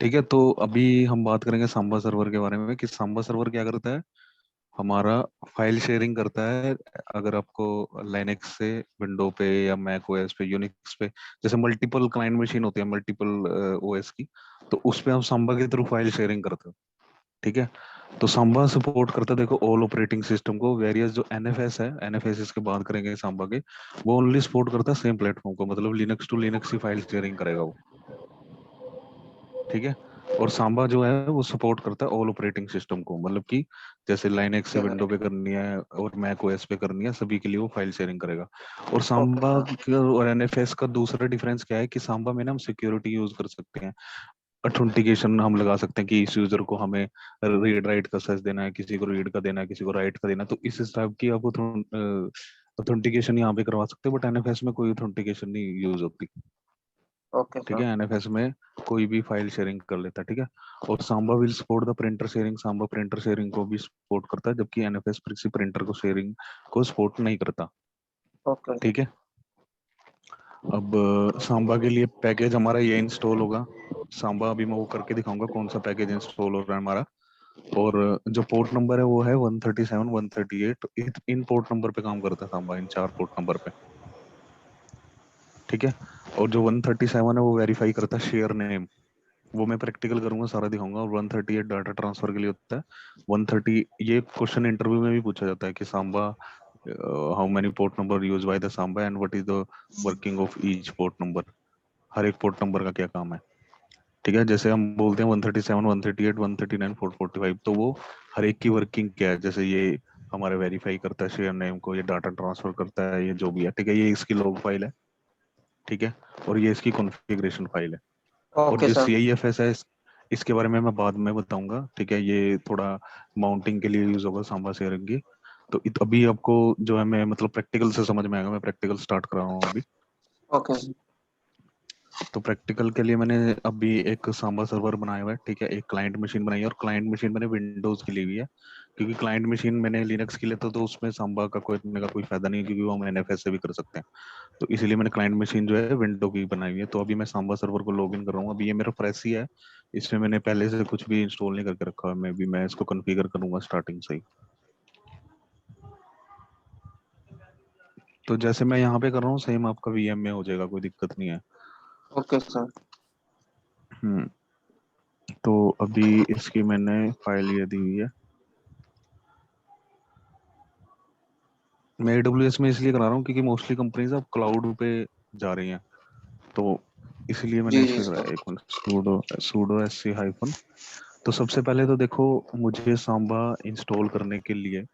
ठीक है, तो अभी हम बात करेंगे सांबा सर्वर के बारे में कि सांबा सर्वर क्या करता है। हमारा फाइल शेयरिंग करता है। अगर आपको लाइनेक्स से विंडो पे या मैक ओएस पे यूनिक्स पे जैसे मल्टीपल क्लाइंट मशीन होती है, मल्टीपल ओएस की, तो उस पे हम सांबा के थ्रू फाइल शेयरिंग करते हैं। ठीक है, तो सांबा सपोर्ट करता है, देखो, ऑल ऑपरेटिंग सिस्टम को। वेरियस जो एनएफएस है, एनएफएस इसके बात करेंगे सांबा के, वो ओनली सपोर्ट करता है सेम प्लेटफॉर्म को, मतलब लिनक्स टू लिनक्स ही फाइल शेयरिंग करेगा वो। ठीक है, और सांबा जो है वो सपोर्ट करता है ऑल ऑपरेटिंग सिस्टम को, मतलब कि जैसे लाइनेक्स से ओके विंडो पे करनी है और मैक ओएस पे करनी है, सभी के लिए वो फाइल शेयरिंग करेगा। और ओके सांबा सर। और एनएफएस का दूसरा डिफरेंस क्या है कि सांबा में ना हम सिक्योरिटी यूज कर सकते हैं। ऑथेंटिकेशन हम लगा सकते हैं कि इस यूजर को हमें रीड राइट का सर्च देना है, किसी को रीड का देना है, किसी को राइट का देना है, तो इस हिसाब की आप ऑथेंटिकेशन यहाँ पे करवा सकते हैं। बट एनएफएस में कोई ऑथेंटिकेशन नहीं यूज होती। ओके ठीक सर। है, एनएफएस में कोई भी फाइल शेयरिंग कर लेता है। ठीक है, और Samba will support the printer sharing, Samba printer sharing को भी सपोर्ट करता है, जबकि एनएफएस किसी प्रिंटर को शेयरिंग को सपोर्ट नहीं करता। Okay sir. ठीक है, अब सांबा के लिए पैकेज हमारा ये इंस्टॉल होगा। सांबा अभी मैं वो करके दिखाऊंगा कौन सा पैकेज इंस्टॉल हो रहा है हमारा। और जो पोर्ट नंबर है वो है 137 138। इन पोर्ट नंबर पे काम करता है सांबा, इन 4 पोर्ट नंबर पे। ठीक है, और जो 137 है वो वेरीफाई करता है शेयर नेम। वो मैं प्रैक्टिकल करूंगा, सारा दिखाऊंगा। और 138 डाटा ट्रांसफर के लिए होता है। 130 ये क्वेश्चन इंटरव्यू में भी पूछा जाता है कि Samba, how many port number use by the Samba and what is the working of each port number. हर एक पोर्ट नंबर का क्या काम है। ठीक है, जैसे हम बोलते हैं 137 138 139 445, तो वो हर एक की वर्किंग क्या है। जैसे ये हमारे वेरीफाई करता है शेयर नेम को, ये डाटा ट्रांसफर करता है, ये जो भी है। ठीक है, ये इसकी लॉग फाइल है। ठीक है, और ये इसकी कॉन्फ़िगरेशन फाइल है। और ओके जो सर। CIFS है, इसके बारे में मैं बाद में बताऊंगा। ठीक है, ये थोड़ा माउंटिंग के लिए यूज होगा सांबा शेयरिंग की। तो अभी आपको जो है, मैं मतलब प्रैक्टिकल से समझ में आएगा। मैं प्रैक्टिकल स्टार्ट कर रहा हूँ अभी। Okay sir. तो प्रैक्टिकल के लिए मैंने अभी एक सांबा सर्वर बनाया हुआ है। ठीक है, एक क्लाइंट मशीन बनाई है, और क्लाइंट मशीन मैंने विंडोज की ली हुई है। क्योंकि क्लाइंट मशीन मैंने लिनक्स की लेता, तो उसमें सांबा का कोई फायदा नहीं है, क्योंकि वो हम एनएफएस से भी कर सकते हैं। तो इसीलिए मैंने क्लाइंट मशीन जो है विंडो की बनाई हुई है। तो अभी मैं सांबा सर्वर को लॉग इन कर रहा हूँ। अभी ये मेरा फ्रेश ही है, इसमें मैंने पहले से कुछ भी इंस्टॉल नहीं करके रखा है। मैं इसको कॉन्फ़िगर करूंगा स्टार्टिंग से ही। तो जैसे मैं यहाँ पे कर रहा हूँ, सेम आपका VM में हो जाएगा, कोई दिक्कत नहीं है। Okay sir. हम्म, तो अभी इसकी मैंने फाइल ये दी हुई है। मैं AWS में इसलिए करा रहा हूँ क्योंकि मोस्टली कंपनीज अब क्लाउड पे जा रही हैं, तो इसलिए मैंने जी इस जी पे सर। कराया। एक minute, pseudo pseudo SC hyphen. तो सबसे पहले तो देखो, मुझे सांबा इंस्टॉल करने के लिए,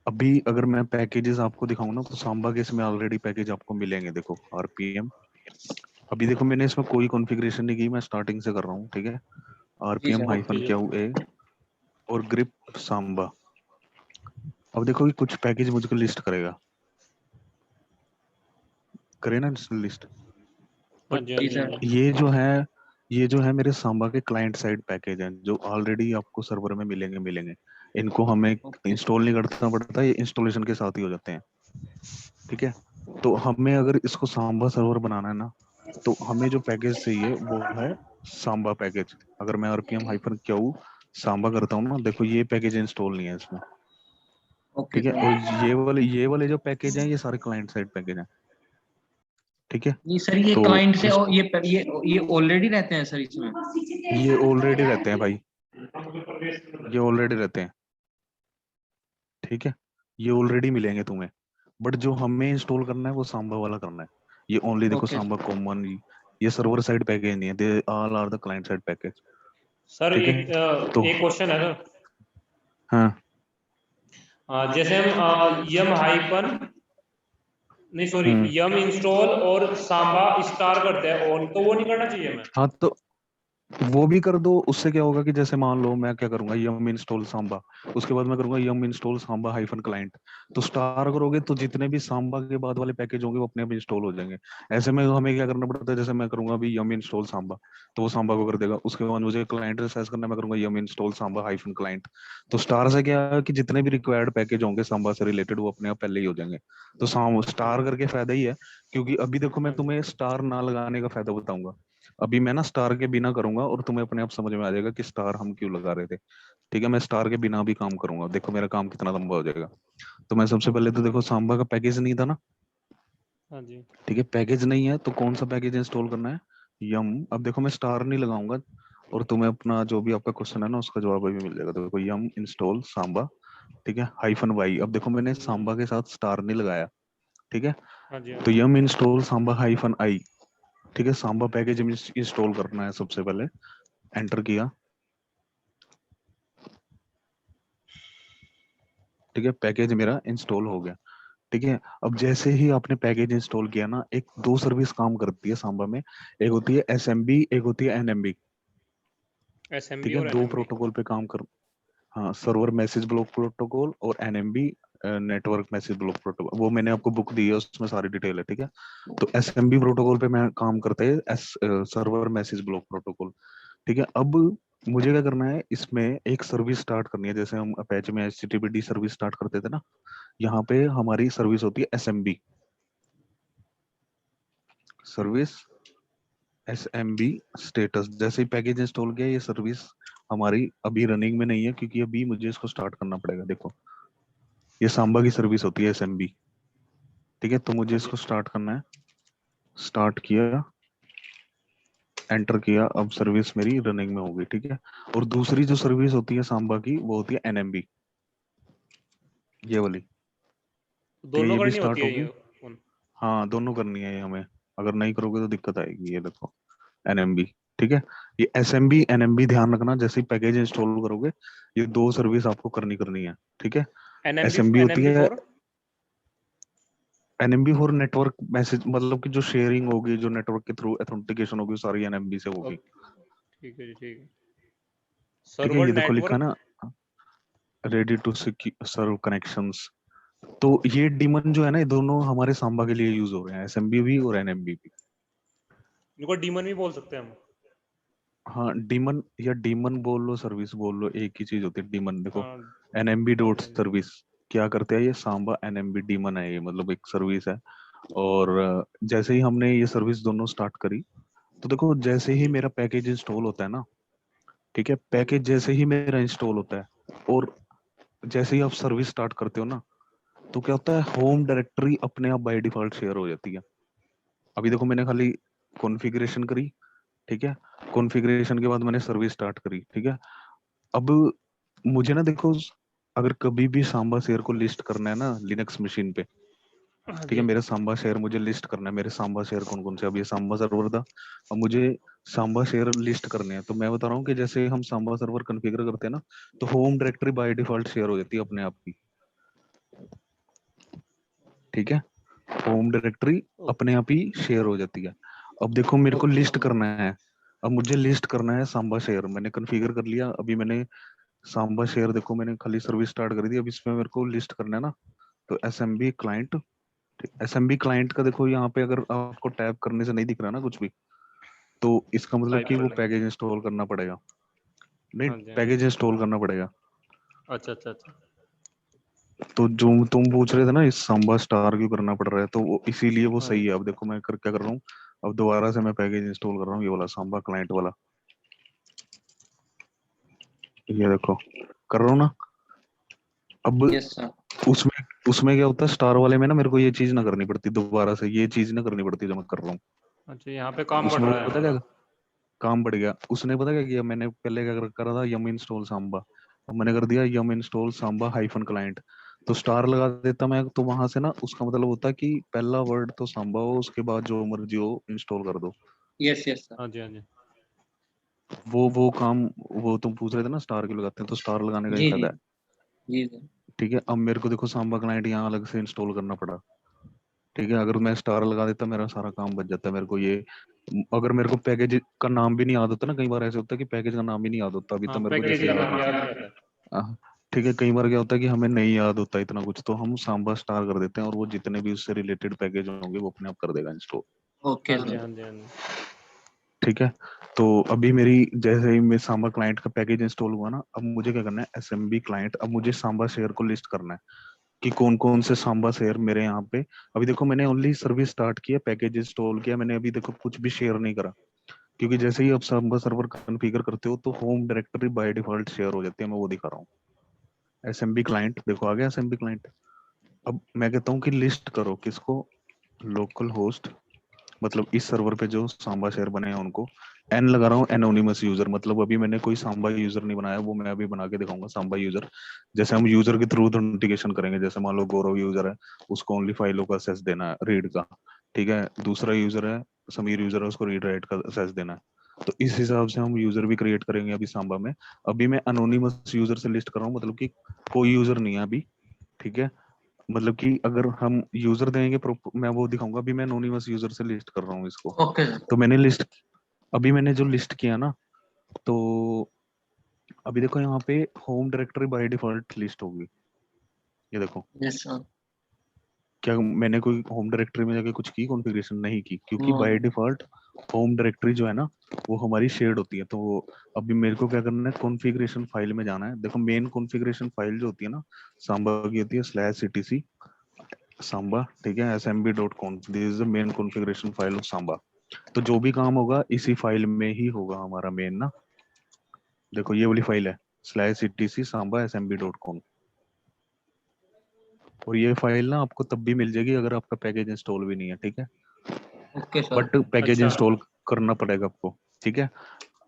अभी अगर मैं पैकेजेस आपको दिखाऊं ना, तो सांबा के इसमें ऑलरेडी पैकेज आपको मिलेंगे। देखो, RPM। अभी देखो, मैंने इसमें कोई कॉन्फ़िगरेशन नहीं की, मैं स्टार्टिंग से कर रहा हूँ। ठीक है, जी RPM सर। हाइफन QA और ग्रिप सांबा। अब देखो कि कुछ पैकेज मुझको लिस्ट करेगा, करे ना लिस्ट। हाँ बट जी, हाँ जी जी, हाँ सर। जी। ये जो है मेरे सांबा के क्लाइंट साइड पैकेज हैं, जो ऑलरेडी आपको सर्वर में मिलेंगे। इनको हमें ओके सर। इंस्टॉल नहीं करना पड़ता, ये इंस्टॉलेशन के साथ ही हो जाते हैं। ठीक है, तो हमें अगर इसको सांबा सर्वर बनाना है ना, तो हमें जो पैकेज चाहिए वो है सांबा पैकेज। अगर मैं RPM हाइफन क्यू सांबा करता हूँ ना, देखो ये पैकेज इंस्टॉल नहीं है इसमें। ओके ठीक है, सर। और ये वाले जो पैकेज हैं, ये सारे क्लाइंट साइड पैकेज हैं। ठीक है, नहीं सर, ये तो क्लाइंट से इस ये ऑलरेडी रहते हैं सर इसमें। ये ऑलरेडी रहते हैं भाई, ये ऑलरेडी रहते हैं। ठीक है, ये ऑलरेडी मिलेंगे तुम्हें। बट जो हमें इंस्टॉल करना है वो सांबा वाला करना है। ये ओनली देखो, ओके सांबा सर। कॉमन, ये सर्वर साइड पैकेज नहीं है, they all are the client side package. Sir ठीक है, तो एक क्वेश्चन है सर। हाँ। जैसे हम यम हाइपन, नहीं सॉरी, हम्म, यम इंस्टॉल और सांबा स्टार करते हैं ऑन, तो वो नहीं करना चाहिए हमें? हाँ, तो वो भी कर दो। उससे क्या होगा कि जैसे मान लो मैं क्या करूंगा, यम इंस्टॉल सांबा, उसके बाद मैं करूंगा यम इंस्टॉल सांबा हाइफन क्लाइंट। तो स्टार करोगे तो जितने भी सांबा के बाद वाले पैकेज होंगे वो अपने आप इंस्टॉल हो जाएंगे। ऐसे में हमें क्या करना पड़ता है, जैसे मैं करूंगा अभी यम इंस्टॉल सांबा, तो वो सांबा को कर देगा। उसके बाद मुझे क्लाइंट रिसाइज करना है, मैं करूंगा यम इंस्टॉल सांबा हाइफन क्लाइंट। तो स्टार से क्या है कि जितने भी रिक्वायर्ड पैकेज होंगे सांबा से रिलेटेड, वो अपने आप पहले ही हो जाएंगे। तो स्टार करके फायदा ही है। क्योंकि अभी देखो, मैं हाँ जी। तुम्हें स्टार ना लगाने का फायदा बताऊंगा। अभी मैं ना स्टार के बिना करूंगा और तुम्हें अपने आप समझ में आ जाएगा कि स्टार हम क्यों लगा रहे थे। ठीक है, मैं स्टार के बिना भी काम करूंगा, देखो मेरा काम कितना लंबा हो जाएगा। तो मैं सबसे पहले तो देखो सांबा का पैकेज नहीं था ना। हाँ जी। ठीक है, पैकेज नहीं है तो कौन सा पैकेज इंस्टॉल करना है? यम। अब देखो मैं स्टार नहीं लगाऊंगा और तुम्हें अपना जो भी आपका क्वेश्चन है ना उसका जवाब अभी मिल जाएगा। तो देखो यम इंस्टॉल सांबा, ठीक है, हाइफन वाई। अब देखो मैंने सांबा के साथ स्टार नहीं लगाया, ठीक है, हाँ जी। तो यम इंस्टॉल सांबा हाइफन आई। ठीक है, सांबा पैकेज इंस्टॉल करना है सबसे पहले, एंटर किया। ठीक है, पैकेज मेरा इंस्टॉल हो गया। ठीक है, अब जैसे ही आपने पैकेज इंस्टॉल किया ना, एक दो सर्विस काम करती है सांबा में, एक होती है एसएमबी, एक होती है एनएमबी। ठीक एसएमबी है, और दो एनएमबी। प्रोटोकॉल पे काम कर। हाँ, सर्वर मैसेज ब्लॉक प्रोटोकॉल और NMB network message block protocol, वो मैंने आपको बुक दी है उसमें सारी डिटेल है। ठीक है, तो एसएमबी प्रोटोकॉल पे मैं काम करते हैं सर्वर मैसेज ब्लॉक प्रोटोकॉल। ठीक है, अब मुझे क्या करना है, इसमें एक सर्विस स्टार्ट करनी है, जैसे हम अपैचे में एचटीटीपी सर्विस स्टार्ट करते थे ना, यहाँ पे हमारी सर्विस होती है एसएमबी सर्विस, एसएमबी स्टेटस। जैसे ही पैकेज इंस्टॉल किया, ये सर्विस हमारी अभी रनिंग में नहीं है क्योंकि अभी मुझे इसको स्टार्ट करना पड़ेगा। देखो ये सांबा की सर्विस होती है एसएमबी। ठीक है, तो मुझे हाँ जी। इसको स्टार्ट करना है। स्टार्ट किया, एंटर किया, अब सर्विस मेरी रनिंग में होगी। ठीक है, और दूसरी जो सर्विस होती है सांबा की वो होती है एनएमबी, ये वाली। ठीक है, दोनों ये भी करनी होती स्टार्ट है होगी। ये उन। हाँ, दोनों करनी है ये हमें, अगर नहीं करोगे तो दिक्कत आएगी। ये देखो एनएमबी। ठीक है, ये एसएमबी एनएमबी ध्यान रखना, जैसे ही पैकेज इंस्टॉल करोगे ये दो सर्विस आपको करनी करनी है। ठीक है, एनएमबी एसएमबी होती एनएमबी है, 4। एनएमबी फॉर नेटवर्क मैसेज, मतलब कि जो शेयरिंग होगी, जो नेटवर्क के थ्रू ऑथेंटिकेशन होगी, सारी एनएमबी से होगी। ठीक है जी, ठीक है। ठीक है, सर्वर ये देखो लिखा नेटवर्क। ना, रेडी टू सर्व कनेक्शंस। तो ये डीमन जो है ना, ये दोनों हमारे सांबा के लिए यूज हो रहे हैं, एसएमबी भी और एनएमबी भी। इनको डीमन भी बोल सकते हैं हम। हाँ, डीमन या डीमन बोल लो, सर्विस बोल लो, एक ही चीज होती है डीमन। देखो हाँ। एनएमबी हाँ डॉट जी, हाँ जी। सर्विस क्या करते हैं, ये सांबा एनएमबी डीमन है, ये मतलब एक सर्विस है। और जैसे ही हमने ये सर्विस दोनों स्टार्ट करी, तो देखो जैसे हाँ ही जी। मेरा पैकेज इंस्टॉल होता है ना, ठीक है, हाँ जी। पैकेज जैसे ही मेरा इंस्टॉल होता है और जैसे ही आप सर्विस स्टार्ट करते हो ना, तो क्या होता है, होम डायरेक्टरी अपने आप बाय डिफॉल्ट शेयर हो जाती है। अभी देखो मैंने खाली कॉन्फ़िगरेशन करी, ठीक है, कॉन्फ़िगरेशन के बाद मैंने सर्विस स्टार्ट करी। ठीक है, अब मुझे ना देखो, अगर कभी भी सांबा शेयर को लिस्ट करना है ना लिनक्स मशीन पे, हाँ ठीक है, जी। मेरा सांबा शेयर मुझे लिस्ट करना है, मेरे सांबा शेयर कौन कौन से, अब ये सांबा सर्वर था, अब मुझे सांबा शेयर लिस्ट करने हैं। तो मैं बता रहा हूँ कि जैसे हम सांबा सर्वर कॉन्फ़िगर करते हैं ना, तो home directory by default share हो जाती है अपने आप की। ठीक है, होम डायरेक्टरी अपने आप ही शेयर हो जाती है। अब देखो मेरे को ओके। लिस्ट करना है, अब मुझे लिस्ट करना है सांबा शेयर, मैंने कॉन्फ़िगर कर लिया, अभी मैंने सांबा शेयर, देखो मैंने खाली सर्विस स्टार्ट कर दी, अब इसमें मेरे को लिस्ट करना है ना, तो एसएमबी क्लाइंट। एसएमबी क्लाइंट का देखो यहाँ पे अगर आपको टैब करने से नहीं दिख रहा ना कुछ भी, तो इसका मतलब टाइप कि कर वो लेंगे। पैकेज इंस्टॉल करना पड़ेगा। नहीं, हाँ जी, हाँ जी। पैकेज इंस्टॉल करना पड़ेगा। अच्छा, अच्छा, अच्छा। तो जो तुम पूछ रहे थे ना, इस सांबा स्टार क्यों करना पड़ रहा है, तो वो इसीलिए वो हाँ सही जी। है। अब देखो मैं क्या कर रहा हूँ, अब दोबारा से मैं पैकेज इंस्टॉल कर रहा हूँ, ये वाला सांबा क्लाइंट वाला, ये देखो कर रहा हूँ ना। अब यस सर। उसमें उसमें क्या होता है, स्टार वाले में ना मेरे को ये चीज ना करनी पड़ती, दोबारा से ये चीज ना करनी पड़ती जो मैं कर रहा हूँ। अच्छा, यहाँ पे काम बढ़ उसमें रहा है पता क्या, हमारा। काम बढ़ गया, उसने पता क्या किया, मैंने पहले क्या करा था, यम इंस्टॉल सांबा, अब मैंने कर दिया यम इंस्टॉल सांबा हाइफन क्लाइंट। तो स्टार लगा देता मैं, तो वहां से ना उसका मतलब होता कि पहला वर्ड तो सांबा हो, उसके बाद जो मर्जी हो इंस्टॉल कर दो। Yes yes sir. हाँ जी, हाँ जी। वो काम, वो तुम पूछ रहे थे ना स्टार क्यों लगाते हैं, तो स्टार लगाने का ही जी जी। फायदा है। जी सर। ठीक है, अब मेरे को देखो सांबा क्लाइंट यहाँ अलग से इंस्टॉल करना पड़ा। ठीक है, अगर मैं स्टार लगा देता मेरा सारा काम बच जाता मेरे को ये। अगर मेरे को पैकेज का नाम भी नहीं याद होता ना, कई बार ऐसे होता है कि पैकेज का नाम ही नहीं याद होता, अभी हाँ, तो मेरे को पैकेज जैसे का याद नाम है। याद नहीं आता है। हाँ, ठीक है, कई बार क्या होता है कि हमें नहीं याद होता इतना कुछ, तो हम सांबा स्टार कर देते हैं और वो जितने भी उससे रिलेटेड पैकेज होंगे वो अपने आप कर देगा इंस्टॉल। ओके हाँ जी, सर। हाँ जी, हाँ जी। ठीक है, तो अभी मेरी जैसे ही मैं सांबा क्लाइंट का पैकेज इंस्टॉल हुआ ना, अब मुझे क्या करना है, एसएमबी क्लाइंट, अब मुझे सांबा शेयर को लिस्ट करना है कि कौन कौन से सांबा शेयर मेरे यहाँ पे। अभी देखो मैंने ओनली सर्विस स्टार्ट किया, पैकेज इंस्टॉल किया मैंने, अभी देखो कुछ भी शेयर नहीं करा। क्योंकि जैसे ही आप सांबा सर्वर कॉन्फ़िगर करते हो तो home directory by default share हो जाती है, मैं वो दिखा रहा हूँ। एसएमबी क्लाइंट देखो आ गया एसएमबी क्लाइंट। अब मैं कहता हूँ कि लिस्ट करो किसको, लोकल होस्ट, मतलब इस सर्वर पे जो सांबा शेयर बने हैं उनको। एन लगा रहा हूँ एनोनिमस यूजर, मतलब अभी मैंने कोई सांबा यूजर नहीं बनाया, वो मैं अभी बना के दिखाऊंगा सांबा यूजर। जैसे हम यूजर के थ्रू ऑथेंटिकेशन करेंगे, जैसे मान लो गौरव यूजर है, उसको ओनली फाइलों का एक्सेस देना है, रीड का, ठीक है। दूसरा यूजर है समीर यूजर है, उसको रीड राइट का एक्सेस देना है। तो इस हिसाब से हम यूजर भी क्रिएट करेंगे अभी सांबा में। अभी मैं अनोनिमस यूजर से लिस्ट कर रहा हूँ, मतलब कि कोई यूजर नहीं है अभी, ठीक है। मतलब कि अगर हम यूजर देंगे मैं वो दिखाऊंगा। अभी मैं एनोनिमस यूजर से लिस्ट कर रहा हूँ इसको। Okay sir. तो मैंने लिस्ट, अभी मैंने जो लिस्ट किया ना, तो अभी देखो यहाँ पे home directory by default list होगी, ये देखो। Yes sir. क्या मैंने कोई होम डायरेक्टरी में जाके कुछ की कॉन्फ़िगरेशन? नहीं की, क्योंकि no. By default home directory जो है ना वो हमारी शेयर्ड होती है। तो अभी मेरे को क्या करना है, कॉन्फ़िगरेशन फाइल में जाना है। देखो मेन कॉन्फ़िगरेशन फाइल जो होती है ना सांबा की होती है /etc सांबा, ठीक है, smb.conf, this is the main configuration file of Samba. तो जो भी काम होगा इसी फाइल में ही होगा हमारा मेन ना। देखो ये वाली फाइल है /etc सांबा smb.conf। और ये फाइल ना आपको तब भी मिल जाएगी अगर आपका पैकेज इंस्टॉल भी नहीं है, ठीक है। Okay sir. बट पैकेज अच्छा। इंस्टॉल करना पड़ेगा आपको, ठीक है।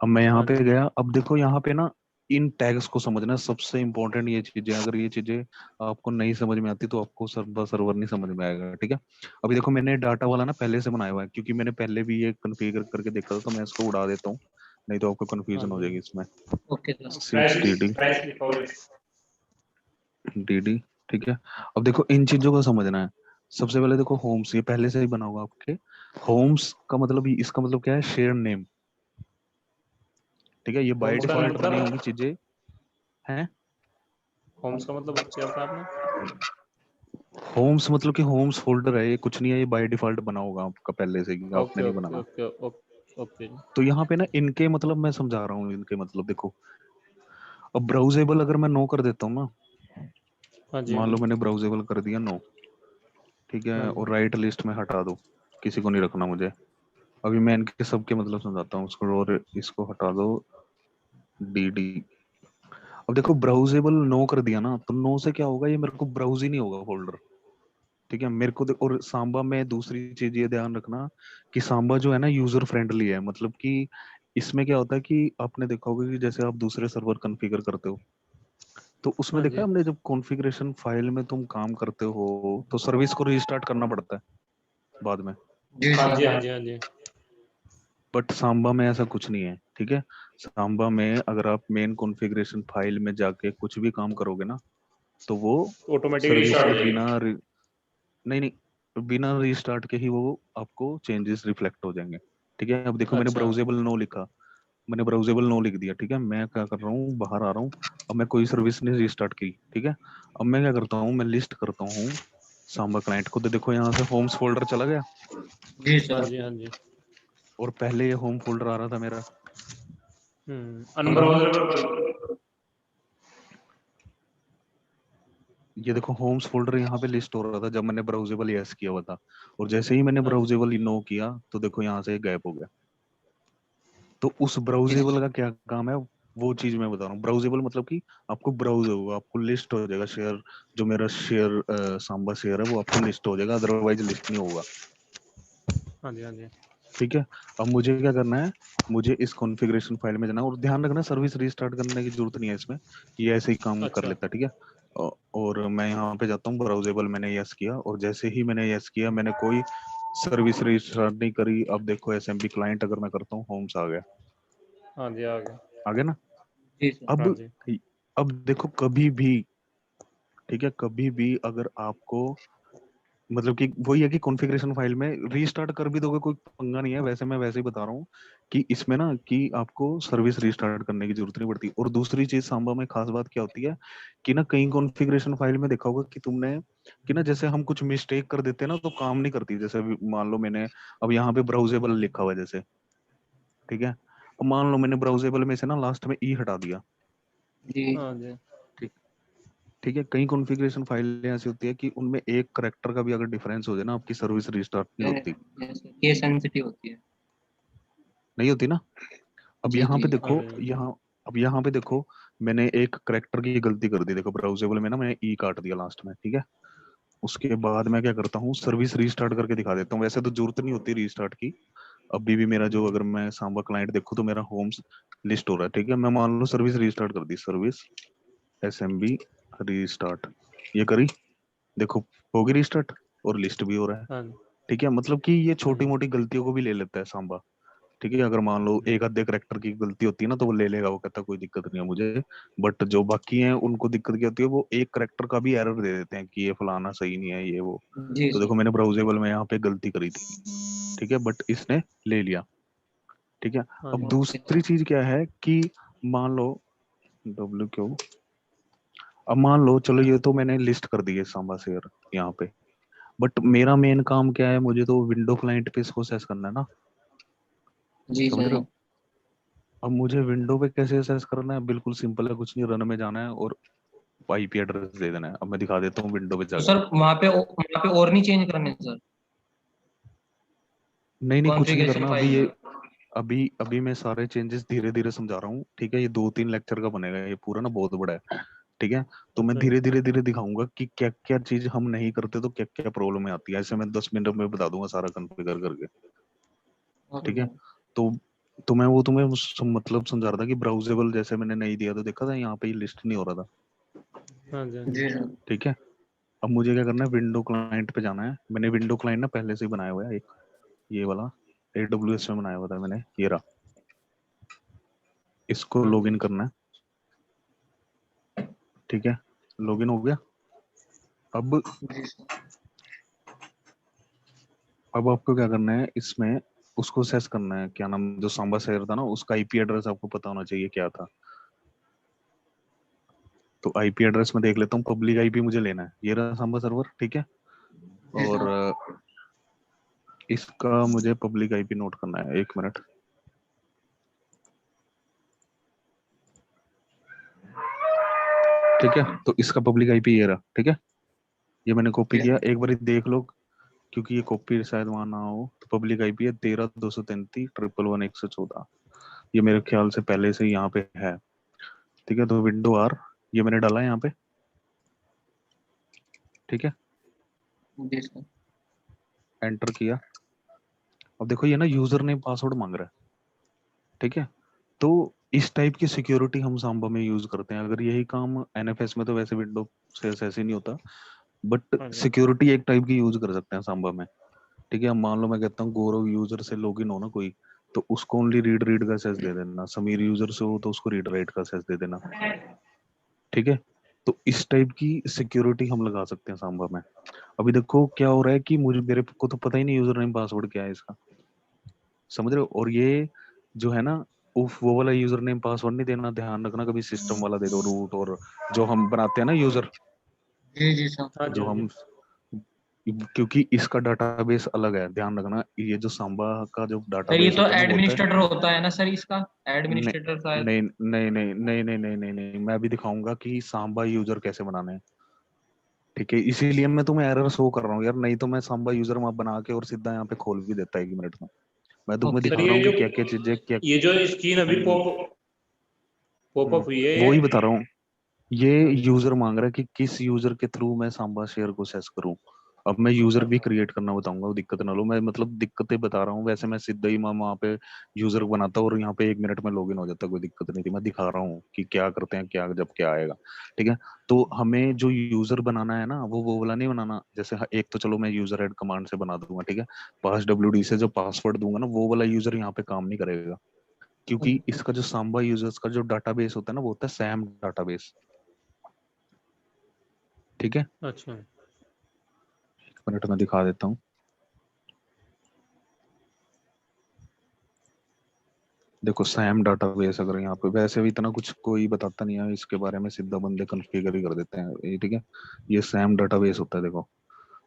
अब मैं यहाँ हाँ पे जी। गया, अब देखो यहाँ पे ना इन टैग्स को समझना सबसे इंपॉर्टेंट ये चीजें। अगर ये चीजें आपको नहीं समझ में आती तो आपको सर्वर नहीं समझ में आएगा, ठीक है। अभी देखो मैंने डाटा वाला ना पहले से बनाया हुआ है, क्योंकि मैंने पहले भी ये कॉन्फ़िगर करके देखा था, तो मैं इसको उड़ा देता हूँ, नहीं तो आपको हाँ कंफ्यूजन हो जी। जाएगी इसमें। Okay sir. Fresh six D fresh लिखा हुआ है। डी, ठीक है। अब देखो इन चीजों को समझना है। सबसे पहले देखो होम्स, ये पहले से ही बना हुआ आपके। होम्स का मतलब इसका मतलब क्या है, शेयर नेम, ठीक है। ये बाय होम्स का डिफॉल्ट बनी होंगी मतलब, चीजें हैं। होम्स का मतलब क्या बताया आपने? होम्स मतलब कि होम्स फोल्डर है, ये कुछ नहीं है, ये बाय डिफॉल्ट बना होगा आपका पहले से ही, आपने ओके नहीं ओके बनाना। ओके ओके ओके जी। तो यहाँ पे ना इनके मतलब मैं समझा रहा हूँ, इनके मतलब देखो। अब ब्राउजेबल अगर मैं नो कर देता हूँ ना, हाँ जी। मान लो मैंने ब्राउजेबल कर दिया नो, ठीक हाँ है, जी। और राइट लिस्ट में हटा दो, किसी को नहीं रखना मुझे। अभी मैं इनके सबके मतलब समझाता हूँ उसको, और इसको हटा दो डी। अब देखो ब्राउजेबल नो कर दिया ना, तो नो से क्या होगा, ये मेरे को ब्राउज ही नहीं होगा फोल्डर, ठीक है। मेरे को और सांबा में दूसरी चीज ये ध्यान रखना कि सांबा जो है ना यूजर फ्रेंडली है। मतलब कि इसमें क्या होता है कि आपने देखा होगा कि जैसे आप दूसरे सर्वर कॉन्फ़िगर करते हो, तो उसमें हाँ देखा जी। है हमने, जब कॉन्फ़िगरेशन फाइल में तुम काम करते हो तो सर्विस को रीस्टार्ट करना पड़ता है बाद में। जी हाँ जी। सर। हाँ जी। हाँ जी। बट सांबा में ऐसा कुछ नहीं है, ठीक है। सांबा में अगर आप मेन कॉन्फ़िगरेशन फाइल में जाके कुछ भी काम करोगे ना, तो वो ऑटोमेटिक सर्विस रिस्टार्ट हो में जाएगी। नहीं नहीं, बिना रीस्टार्ट के ही वो आपको चेंजेस रिफ्लेक्ट हो जाएंगे, ठीक है। अब देखो मैंने अच्छा। ब्राउजेबल नो लिखा, मैंने ब्राउजेबल नो लिख दिया, ठीक है। मैं क्या कर रहा हूँ, बाहर आ रहा हूँ। अब मैं कोई सर्विस नहीं रीस्टार्ट की, ठीक है। अब मैं क्या करता हूँ, मैं लिस्ट करता हूँ सांबा क्लाइंट को। तो देखो यहाँ से होम्स फोल्डर चला गया, जी हाँ सर। जी। हाँ जी। और पहले ये होम फोल्डर आ रहा था मेरा, अनब्राउजेबल। ये देखो होम्स फोल्डर यहाँ पे लिस्ट हो रहा था जब मैंने ब्राउजेबल यस किया हुआ था। और जैसे ही मैंने हाँ जी। ब्राउजेबल नो किया तो देखो यहाँ से गायब हो गया। तो उस जी ब्राउजेबल सर। का क्या काम है, वो चीज मैं बता रहा हूँ। ब्राउजेबल मतलब कि आपको ब्राउज होगा, आपको लिस्ट हो जाएगा शेयर, जो मेरा शेयर सांबा शेयर है वो आपको लिस्ट हो जाएगा, अदरवाइज लिस्ट नहीं होगा, हाँ जी। हाँ जी। ठीक है। अब मुझे क्या करना है, मुझे इस कॉन्फ़िगरेशन फाइल में जाना है, और ध्यान रखना सर्विस रीस्टार्ट करने की जरूरत नहीं है इसमें, ये ऐसे ही काम कर अच्छा। लेता है, ठीक है। और मैं यहाँ पे जाता हूँ ब्राउजेबल, मैंने यस किया, और जैसे ही मैंने यस किया मैंने कोई सर्विस रीस्टार्ट नहीं करी। अब देखो एसएमबी क्लाइंट अगर मैं करता हूँ, होम्स आ गया, हाँ जी। आ गया। आ गया ना। जी सर। हाँ अब जी। अब देखो कभी भी, ठीक है, कभी भी अगर आपको मतलब कि वही है कि कॉन्फ़िगरेशन फाइल में रीस्टार्ट कर भी दोगे कोई पंगा नहीं है, वैसे मैं वैसे ही बता रहा हूँ कि इसमें ना कि आपको सर्विस रीस्टार्ट करने की जरूरत नहीं पड़ती। और दूसरी चीज सांबा में खास बात क्या होती है कि ना कई कॉन्फ़िगरेशन फाइल में देखा होगा कि तुमने कि ना जैसे हम कुछ मिस्टेक कर देते हैं ना तो काम नहीं करती। जैसे अभी मान लो मैंने अब यहाँ पे ब्राउजेबल लिखा हुआ है जैसे, ठीक है। अब मान लो मैंने ब्राउजेबल में से ना लास्ट में ई हटा दिया, जी। हाँ जी। ठीक ठीक है। कई कॉन्फ़िगरेशन फाइलें ऐसी होती है कि उनमें एक करेक्टर का भी अगर डिफरेंस हो जाए ना, आपकी सर्विस रिस्टार्ट नहीं होती। यस सर, ये सेंसिटिव होती है। नहीं होती ना। अब जी यहाँ पे जी देखो, अरे यहाँ पे देखो, मैंने एक करेक्टर की गलती कर दी। देखो ब्राउजेबल में ना मैंने ई काट दिया लास्ट में, ठीक है। उसके बाद मैं क्या करता हूँ, सर्विस रीस्टार्ट करके दिखा देता हूँ। वैसे तो जरूरत नहीं होती रीस्टार्ट की। अभी भी मेरा जो, अगर मैं सांबा क्लाइंट देखूँ तो मेरा होम्स लिस्ट हो रहा है, ठीक है। मैं मान लो सर्विस रीस्टार्ट कर दी, सर्विस SMB रीस्टार्ट, ये करी, देखो होगी रीस्टार्ट और लिस्ट भी हो रहा है, हाँ ठीक है। मतलब कि ये हाँ छोटी मोटी गलतियों को भी ले लेता है सांबा, ठीक है। अगर मान लो एक आधे करेक्टर की गलती होती है ना तो वो ले लेगा, वो कहता है कोई दिक्कत नहीं है मुझे। बट जो बाकी हैं उनको दिक्कत क्या होती है, वो एक करेक्टर का भी एरर दे देते हैं कि ये फलाना सही नहीं है, ये वो। जी तो सर। देखो मैंने ब्राउजेबल में यहाँ पे गलती करी थी, ठीक है, बट इसने ले लिया, ठीक है। हाँ अब जी ओके दूसरी सर। चीज क्या है कि मान लो WQ, अब मान लो चलो ये तो मैंने लिस्ट कर दी है सांबा शेयर यहाँ पे, बट मेरा मेन काम क्या है, मुझे तो विंडो क्लाइंट पे इसको सेस करना है ना, जी समझ रहे सर। हो। अब मुझे विंडो पे कैसे असेस करना है, बिल्कुल सिंपल है, कुछ नहीं, रन में जाना है और IP एड्रेस दे देना है। अब मैं दिखा देता हूँ विंडो पे तो जाके। सर वहाँ पे और नहीं चेंज करने सर, नहीं नहीं, कुछ नहीं कॉन्फ़िगरेशन करना अभी फाइल ये। में? अभी अभी मैं सारे चेंजेस धीरे धीरे समझा रहा हूँ, ठीक है। ये 2-3 लेक्चर का बनेगा, ये पूरा ना बहुत बड़ा है, ठीक है। तो मैं अच्छा धीरे धीरे धीरे दिखाऊंगा कि क्या क्या चीज हम नहीं करते तो क्या क्या प्रॉब्लम आती है। ऐसे मैं 10 मिनट में बता दूंगा सारा कॉन्फ़िगर करके, ठीक ओके। है। तो तो मैं वो तुम्हें मतलब समझा रहा था कि ब्राउजेबल जैसे मैंने नहीं दिया तो देखा था यहाँ पे ये लिस्ट नहीं हो रहा था, हाँ जी हाँ जी जी सर। ठीक है। अब मुझे क्या करना है, विंडो क्लाइंट पे जाना है। मैंने विंडो क्लाइंट ना पहले से ही बनाया हुआ है एक, ये वाला AWS में बनाया हुआ था मैंने, ये रहा। इसको हाँ लॉगिन जी करना है, ठीक है। लॉगिन हो गया। अब जी सर। अब आपको क्या करना है इसमें, उसको सेस करना है, क्या नाम, जो सांबा शहर था ना उसका IP एड्रेस आपको पता होना चाहिए क्या था। तो IP एड्रेस में देख लेता हूँ, पब्लिक IP मुझे लेना है, ये रहा सांबा सर्वर, ठीक है। जी और सर। इसका मुझे पब्लिक IP नोट करना है, 1 मिनट, ठीक है। तो इसका पब्लिक IP ये रहा, ठीक है। ये मैंने कॉपी जी किया, सर। एक बार देख लो, क्योंकि ये कॉपी शायद वहां ना हो। तो पब्लिक IP है 13 233 111 114, ये मेरे ख्याल से पहले से यहाँ पे है, ठीक है। तो विंडो R, ये मैंने डाला है यहाँ पे, ठीक है। जी सर। एंटर किया। अब देखो ये ना यूजर नेम पासवर्ड मांग रहा है, ठीक है। तो इस टाइप की सिक्योरिटी हम सांबा में यूज करते हैं। अगर यही काम NFS में तो वैसे विंडो से ऐसे नहीं होता, बट हाँ जी सिक्योरिटी एक टाइप की यूज कर सकते हैं सांबा में, ठीक है। अब मान लो मैं कहता हूँ गौरव यूजर से लॉगिन हो ना कोई, तो उसको ओनली रीड रीड का एक्सेस दे देना। समीर यूजर से हो तो उसको रीड राइट का एक्सेस दे देना, ठीक है। तो इस टाइप की सिक्योरिटी हम लगा सकते हैं सांबा में। अभी देखो क्या हो रहा है कि मुझे, मेरे को तो पता ही नहीं यूजर नेम पासवर्ड क्या है इसका, समझ रहे हो। और ये जो है ना, उफ, वो वाला यूजर नेम पासवर्ड नहीं देना, ध्यान रखना, कभी सिस्टम वाला दे दो रूट, और जो हम बनाते हैं ना यूजर, जी जी सर। हाँ जी जो हाँ जी हम, क्योंकि इसका डाटाबेस अलग है, ध्यान रखना। ये जो सांबा का जो सर ये डाटाबेस तो होता है ना वो होता है, एडमिनिस्ट्रेटर होता है ना सर, इसका नहीं एडमिनिस्ट्रेटर शायद। नहीं नहीं नहीं नहीं नहीं नहीं नहीं नहीं, मैं भी दिखाऊंगा कि सांबा यूजर कैसे बनाने हैं, ठीक है। इसीलिए मैं तुम्हें एरर शो कर रहा हूँ यार, नहीं तो मैं सांबा यूजर मैप बना के और सीधा यहाँ पे खोल भी देता 1 मिनट में। मैं तुम्हें ओके सर दिखा रहा ये हूँ जो कि क्या क्या चीजें क्या। ये जो स्क्रीन अभी पॉपअप हुई है वो ये ही बता रहा हूँ। ये यूजर मांग रहा है कि किस यूजर के थ्रू मैं सांबा शेयर को सेस करूं। अब मैं यूजर भी क्रिएट करना बताऊंगा, वो दिक्कत ना लो, मैं मतलब दिक्कतें बता रहा हूँ। वैसे मैं सीधा ही मैं वहाँ पे यूजर बनाता और यहाँ पे 1 मिनट में लॉगिन हो जाता, कोई दिक्कत नहीं थी। मैं दिखा रहा हूँ कि क्या करते हैं, क्या जब क्या आएगा, ठीक है। तो हमें जो यूजर बनाना है ना, वो वाला नहीं बनाना। जैसे एक तो चलो मैं यूजर एड कमांड से बना दूंगा, ठीक है। पास WD से जो पासवर्ड दूंगा ना, वो वाला यूजर यहाँ पे काम नहीं करेगा, क्योंकि ओके। इसका जो सांबा यूजर्स का जो डाटाबेस होता है ना, वो होता है सैम डाटाबेस, ठीक है। अच्छा 1 मिनट में दिखा देता हूँ। देखो सैम डाटाबेस, अगर यहाँ पे वैसे भी इतना कुछ कोई बताता नहीं है इसके बारे में, सीधा बंदे कॉन्फ़िगर ही कर देते हैं ये, ठीक है। ये सैम डाटाबेस होता है, देखो,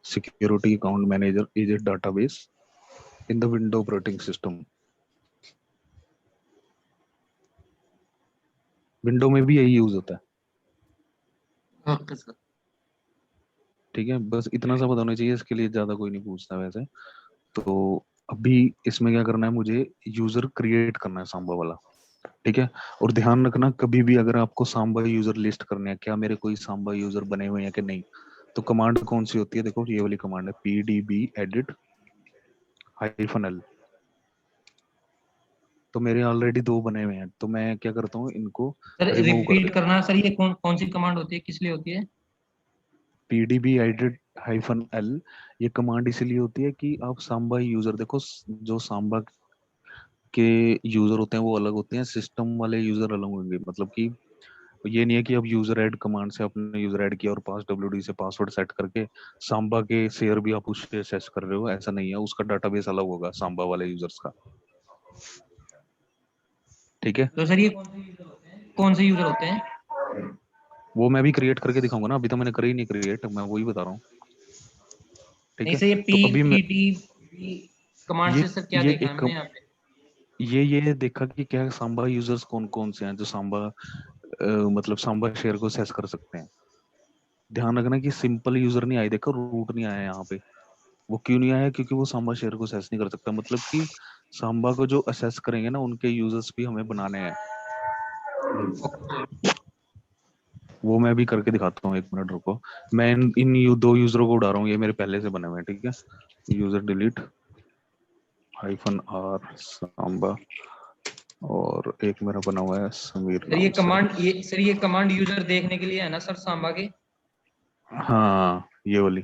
security account manager is a database in the window operating system. Window में भी यही यूज होता है, ओके सर। ठीक है। बस इतना सा पता होना चाहिए, इसके लिए ज्यादा कोई नहीं पूछता वैसे तो। अभी इसमें क्या करना है, मुझे यूजर क्रिएट करना है सांबा वाला, ठीक है। और ध्यान रखना कभी भी अगर आपको सांबा यूजर लिस्ट करने हैं, क्या मेरे कोई सांबा यूजर बने हुए हैं कि नहीं, तो कमांड कौन सी होती है, देखो ये वाली कमांड है pdb edit -l। तो मेरे ऑलरेडी 2 बने हुए हैं, तो मैं क्या करता हूँ, इनको सर रिमूव कर रिपीट देता हूँ। करना सर, ये कौन कौन सी कमांड होती है, किस लिए होती है? pdb edit -l ये कमांड इसलिए होती है कि आप सांबा यूजर, देखो जो सांबा के यूजर होते हैं वो अलग होते हैं, सिस्टम वाले यूजर अलग होंगे। मतलब कि ये नहीं है कि अब यूजर ऐड कमांड से आपने यूजर ऐड किया और पास wd से पासवर्ड सेट करके सांबा के शेयर भी आप उससे एक्सेस कर रहे हो, ऐसा नहीं है। उसका डाटाबेस अलग होगा सांबा वाले यूजर्स का, ठीक है। तो सर ये कौन से यूजर होते हैं, कौन से यूजर होते हैं? वो मैं भी क्रिएट करके दिखाऊंगा ना, अभी तो मैंने करी नहीं क्रिएट, मैं वही बता रहा हूँ, ठीक नहीं है। सर, ये तो अभी मैं पी कमांड ये से सर क्या ये देखा है एक मैंने यहाँ पे? ये देखा कि क्या सांबा यूजर्स कौन कौन से हैं जो सांबा मतलब सांबा शेयर को एक्सेस कर सकते हैं। ध्यान रखना कि सिंपल यूजर नहीं आए, देखो रूट नहीं आया यहाँ पे। वो क्यों नहीं आया, क्योंकि वो सांबा शेयर को असेस नहीं कर सकता। मतलब कि सांबा को जो असेस करेंगे ना, उनके यूजर्स भी हमें बनाने हैं। ओके। वो मैं भी करके दिखाता हूँ, 1 मिनट रुको। मैं दो यूजरों को उड़ा रहा हूँ, ये मेरे पहले से बने हुए हैं, ठीक है। यूजर डिलीट -r सांबा, और एक मेरा बना हुआ है समीर सर नाम से। ये कमांड यूजर देखने के लिए है ना सर, सांबा के? हाँ ये वाली।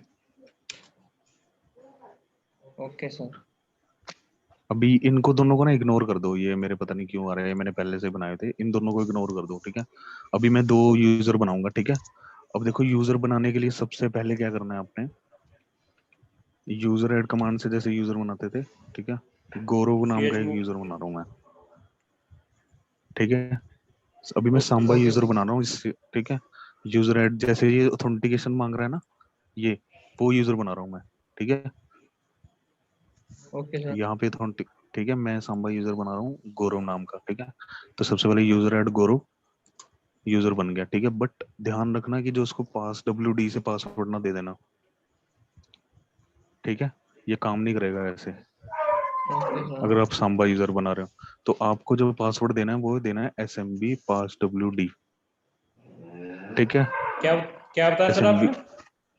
Okay sir. अभी इनको दोनों को ना इग्नोर कर दो, ये मेरे पता नहीं क्यों आ रहे हैं, मैंने पहले से बनाए थे। इन दोनों को इग्नोर कर दो, ठीक है। अभी मैं 2 यूजर बनाऊंगा, ठीक है। अब देखो यूजर बनाने के लिए सबसे पहले क्या करना है आपने, यूजर ऐड कमांड से जैसे यूजर बनाते थे, ठीक है। गौरव नाम का एक chmod यूजर बना रहा हूँ मैं, ठीक है। अभी मैं okay Samba okay user sir. बना रहा हूँ इससे, ठीक है। यूजर ऐड जैसे ये ऑथेंटिकेशन मांग रहा है ना, ये वो यूजर बना रहा हूँ मैं, ठीक है। Okay sir. यहाँ पे ठीक है, मैं सांबा यूजर बना रहा हूँ गौरव नाम का, ठीक है। तो सबसे पहले यूजर ऐड गौरव यूजर बन गया, ठीक है। बट ध्यान रखना कि जो उसको पास wd से पासवर्ड ना दे देना, ठीक है। ये काम नहीं करेगा ऐसे, ओके सर। अगर आप सांबा यूजर बना रहे हो। तो आपको जो पासवर्ड देना है वो देना है smb pass wd, ठीक है। क्या क्या बताया सर smb आपने,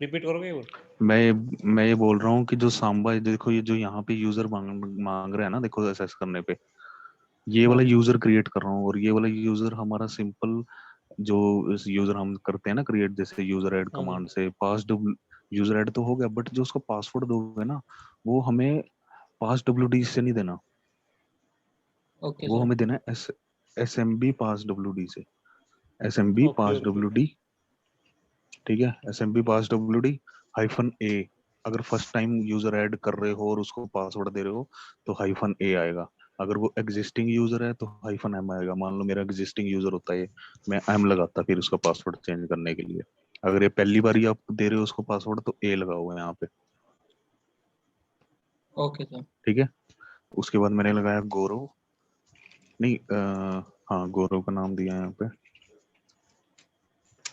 रिपीट करोगे वो? मैं ये बोल रहा हूँ कि जो सांबा, देखो ये जो यहाँ पे यूजर मांग रहा है ना, देखो एसेस करने पे, ये हाँ वाला जी। यूजर क्रिएट कर रहा हूँ। और ये वाला यूजर हमारा सिंपल जो यूजर हम करते हैं ना क्रिएट, जैसे यूजर ऐड हाँ जी। कमांड से पास यूजर ऐड तो हो गया, बट जो उसका पासवर्ड दोगे ना, वो हमें पास wd से नहीं देना, ओके वो सर। हमें देना है smb पास wd से, smb ओके पास ओके। wd, ठीक है। smb pass wd -a। अगर फर्स्ट टाइम यूजर ऐड कर रहे हो और उसको पासवर्ड दे रहे हो तो -a आएगा। अगर वो एग्जिस्टिंग यूजर है तो -m आएगा। मान लो मेरा एग्जिस्टिंग यूजर होता है, मैं m लगाता फिर उसका पासवर्ड चेंज करने के लिए। अगर ये पहली बार ही आप दे रहे हो उसको पासवर्ड तो a लगा हुआ है यहाँ पे, ओके सर। ठीक है। उसके बाद मैंने लगाया गौरव, नहीं हाँ गौरव का नाम दिया है यहाँ पे,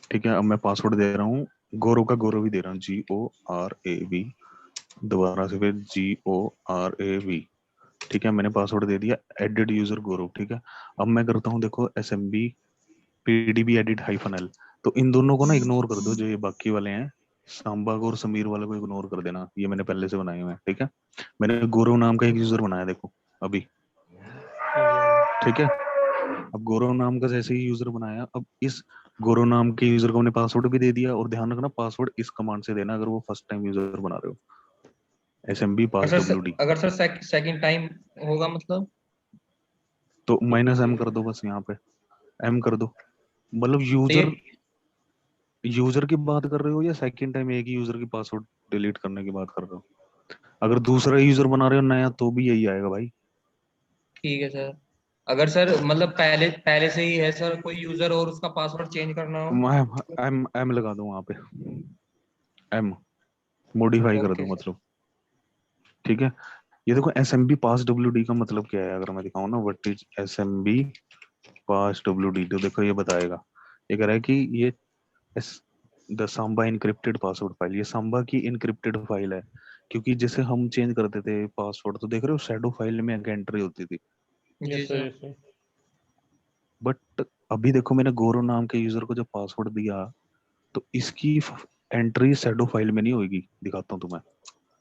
ठीक है। अब मैं पासवर्ड दे रहा हूँ गौरव का, गौरव ही दे रहा हूँ GORAV, दोबारा से फिर GORAV, ठीक है। मैंने पासवर्ड दे दिया एडेड यूजर गौरव, ठीक है। अब मैं करता हूँ देखो smb pdb edit -l। तो इन दोनों को ना इग्नोर कर दो, जो ये बाकी वाले हैं सांबा को और समीर वाले को इग्नोर कर देना, ये मैंने पहले से बनाए हुए हैं, ठीक है। मैंने गौरव नाम का एक यूजर बनाया देखो अभी, हाँ जी हाँ जी। ठीक है। अब गौरव नाम का जैसे ही यूजर बनाया, अब इस गौरव नाम के यूजर को हमने पासवर्ड भी दे दिया। और ध्यान रखना पासवर्ड इस कमांड से देना अगर वो फर्स्ट टाइम यूजर बना रहे हो, smb पास wd। अगर सर सेकंड टाइम होगा मतलब? तो -m कर दो बस, यहाँ पे m कर दो। मतलब तो ये यूजर की बात कर रहे हो या सेकंड टाइम एक ही यूजर की पासवर्ड डिलीट करने की बात कर रहे हो? अगर दूसरा यूजर बना रहे हो नया तो भी यही आएगा भाई। ठीक है सर। अगर सर मतलब पहले पहले से ही है सर कोई यूजर और उसका पासवर्ड चेंज करना हो? मैं m लगा दूं वहां पे, m मॉडिफाई कर ओके दूं सर। मतलब, ठीक है। ये देखो smb पास wd का मतलब क्या है, अगर मैं दिखाऊं ना what is smb pass wd, तो देखो ये बताएगा। ये कह रहा है कि ये the Samba encrypted password file, ये सांबा की इनक्रिप्टेड फाइल है। क्योंकि जैसे हम चेंज करते थे पासवर्ड तो देख रहे हो शैडो फाइल में एंट्री होती थी, जी yes sir, sir. Yes sir. But अभी देखो मैंने गौरव नाम के यूजर को जब पासवर्ड दिया तो इसकी एंट्री शैडो फाइल में नहीं होगी। दिखाता हूँ तुम्हें,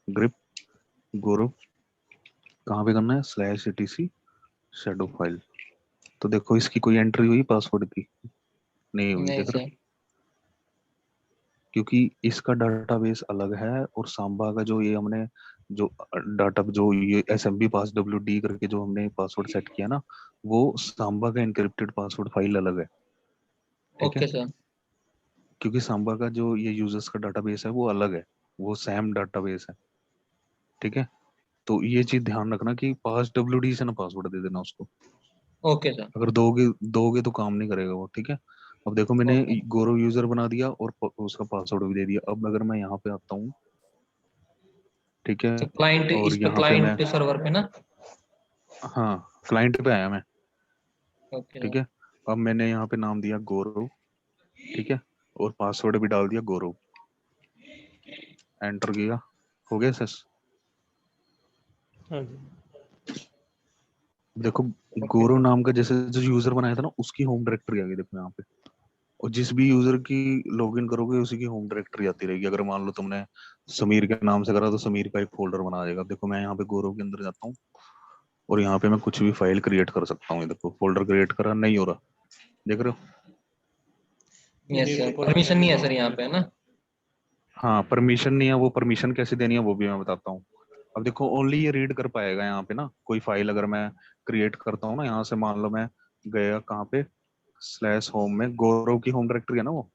ग्रिप गौरव कहाँ पे करना है, /etc शैडो फाइल। तो देखो इसकी कोई एंट्री हुई पासवर्ड की, नहीं हुई, नहीं देख रहे हो? सर। क्योंकि इसका डाटाबेस अलग है और सांबा का जो ये हमने जो डाटा जो ये SMB पास WD करके जो हमने पासवर्ड सेट किया ना, वो सांबा का इनक्रिप्टेड पासवर्ड फाइल अलग है। ठीक है, ओके सर। क्योंकि सांबा का जो ये यूजर्स का डाटाबेस है वो अलग है, वो सैम डाटाबेस है। ठीक है, तो ये चीज ध्यान रखना कि पास WD से ना पासवर्ड दे देना उसको। Okay sir. अगर दोगे दोगे तो काम नहीं करेगा वो। ठीक है, अब देखो मैंने ओके। गौरव यूजर बना दिया और उसका पासवर्ड भी दे दिया। अब अगर मैं यहाँ पे आता हूँ, ठीक है, तो क्लाइंट, और इस पे यहाँ पे मैं, क्लाइंट सर्वर पे ना। हाँ क्लाइंट पे आया मैं। ओके ठीक सर। है, अब मैंने यहाँ पे नाम दिया गौरव, ठीक है, और पासवर्ड भी डाल दिया गौरव, एंटर किया, हो गया सस। हाँ जी। देखो ओके गौरव सर। नाम का जैसे जो यूजर बनाया था ना उसकी होम डायरेक्टरी आ गई देखो यहाँ पे। और जिस भी यूजर की लॉगिन करोगे उसी की होम डायरेक्टरी आती रहेगी। अगर मान लो तुमने समीर के नाम से करा तो समीर का एक फोल्डर बना देगा। देखो मैं यहाँ पे गौरव के अंदर जाता हूँ और यहाँ पे मैं कुछ भी फाइल क्रिएट कर सकता हूँ। ये देखो फोल्डर क्रिएट करा, नहीं हो रहा, देख रहे हो? यस जी सर, सर, परमिशन परमिशन नहीं नहीं है है। सर यहाँ पे, है ना? हाँ परमिशन नहीं है, वो परमिशन कैसे देनी है वो भी मैं बताता हूँ। अब देखो ओनली ये रीड कर पाएगा यहाँ पे ना कोई फाइल। अगर मैं क्रिएट करता हूँ ना यहाँ से, मान लो मैं गया कहाँ पे, /होम में, गौरव की होम डायरेक्टरी है ना वो,